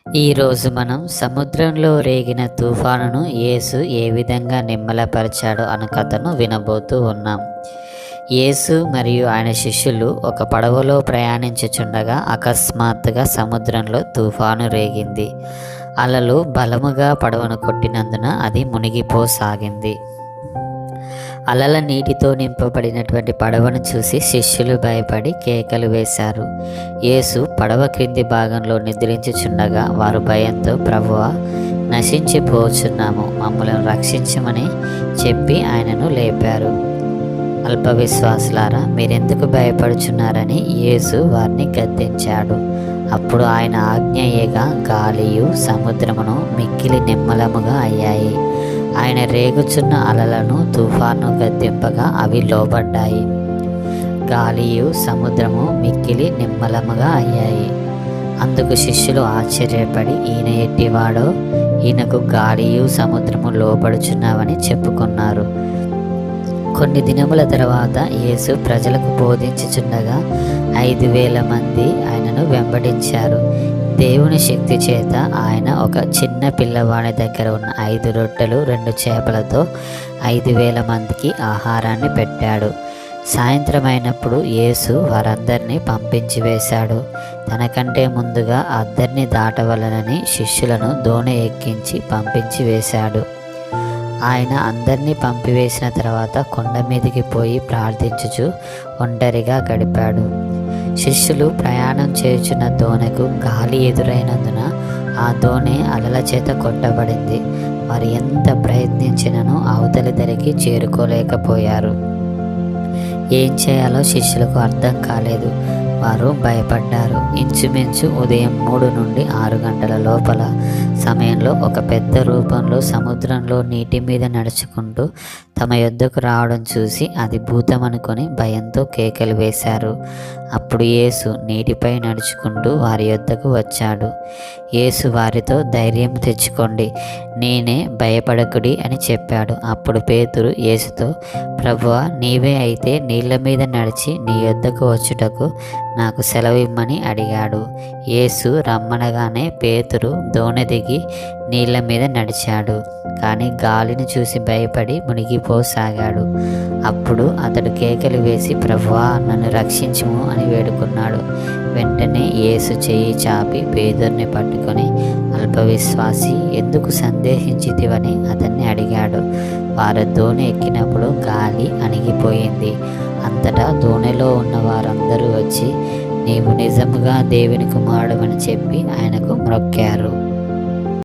ఈరోజు మనం సముద్రంలో రేగిన తుఫానును యేసు ఏ విధంగా నిమ్మలపరిచాడో అన్న కథను వినబోతూ ఉన్నాం. యేసు మరియు ఆయన శిష్యులు ఒక పడవలో ప్రయాణించుచుండగా అకస్మాత్తుగా సముద్రంలో తుఫాను రేగింది. అలలు బలముగా పడవను కొట్టినందున అది మునిగిపోసాగింది. అలల నీటితో నింపబడినటువంటి పడవను చూసి శిష్యులు భయపడి కేకలు వేశారు. యేసు పడవ క్రింది భాగంలో నిద్రించుచుండగా వారు భయంతో, ప్రభువా, నశించిపోచున్నాము, మమ్మల్ని రక్షించమని చెప్పి ఆయనను లేపారు. అల్ప విశ్వాసులారా, మీరెందుకు భయపడుచున్నారని యేసు వారిని గద్దించాడు. అప్పుడు ఆయన ఆజ్ఞయేగా గాలియు సముద్రమును మిక్కిలి నిమ్మలముగా అయ్యాయి. ఆయన రేగుచున్న అలలను తుఫాను గద్దింపగా అవి లోబడ్డాయి. గాలియు సముద్రము మిక్కిలి నిమ్మలముగా అయ్యాయి. అందుకు శిష్యులు ఆశ్చర్యపడి, ఈయన ఎట్టివాడో, ఈయనకు గాలియు సముద్రము లోబడుచున్నావని చెప్పుకున్నారు. కొన్ని దినముల తర్వాత యేసు ప్రజలకు బోధించుచుండగా 5,000 మంది ఆయనను వెంబడించారు. దేవుని శక్తి చేత ఆయన ఒక చిన్న పిల్లవాడి దగ్గర ఉన్న 5 రొట్టెలు 2 చేపలతో 5,000 మందికి ఆహారాన్ని పెట్టాడు. సాయంత్రం అయినప్పుడు యేసు వారందరినీ పంపించి వేశాడు. తనకంటే ముందుగా అద్దరిని దాటవలనని శిష్యులను దోణి ఎక్కించి పంపించి వేశాడు. ఆయన అందరినీ పంపివేసిన తర్వాత కొండ మీదికి పోయి ప్రార్థించుచు ఒంటరిగా గడిపాడు. శిష్యులు ప్రయాణం చేయుచున్న దోణికు గాలి ఎదురైనందున ఆ దోణి అలల చేత కొట్టబడింది. వారు ఎంత ప్రయత్నించినను అవతలి దరికి చేరుకోలేకపోయారు. ఏం చేయాలో శిష్యులకు అర్థం కాలేదు. వారు భయపడ్డారు. ఇంచుమించు ఉదయం 3 నుండి 6 గంటల లోపల సమయంలో ఒక పెద్ద రూపంలో సముద్రంలో నీటి మీద నడుచుకుంటూ తమ యొద్దకు రావడం చూసి అది భూతం అనుకొని భయంతో కేకలు వేశారు. అప్పుడు యేసు నీటిపై నడుచుకుంటూ వారి యొద్దకు వచ్చాడు. యేసు వారితో, ధైర్యం తెచ్చుకోండి, నేనే, భయపడకుడి అని చెప్పాడు. అప్పుడు పేతురు యేసుతో, ప్రభువా, నీవే అయితే నీళ్ల మీద నడిచి నీ యొద్దకు వచ్చుటకు నాకు సెలవిమ్మని అడిగాడు. యేసు రమ్మనగానే పేతురు దోణి దిగి నీళ్ల మీద నడిచాడు. కానీ గాలిని చూసి భయపడి మునిగిపోసాగాడు. అప్పుడు అతడు కేకలు వేసి, ప్రభువా, నన్ను రక్షించుము అని వేడుకున్నాడు. వెంటనే యేసు చెయ్యి చాపి పేతురుని పట్టుకొని, అల్పవిశ్వాసి, ఎందుకు సందేహించితివని అతన్ని అడిగాడు. వారు దోణి ఎక్కినప్పుడు గాలి అణిగిపోయింది. అంతటా దోణిలో ఉన్న వారందరూ వచ్చి, నీవు నిజముగా దేవుని కుమారుడవని చెప్పి ఆయనకు మ్రొక్కారు.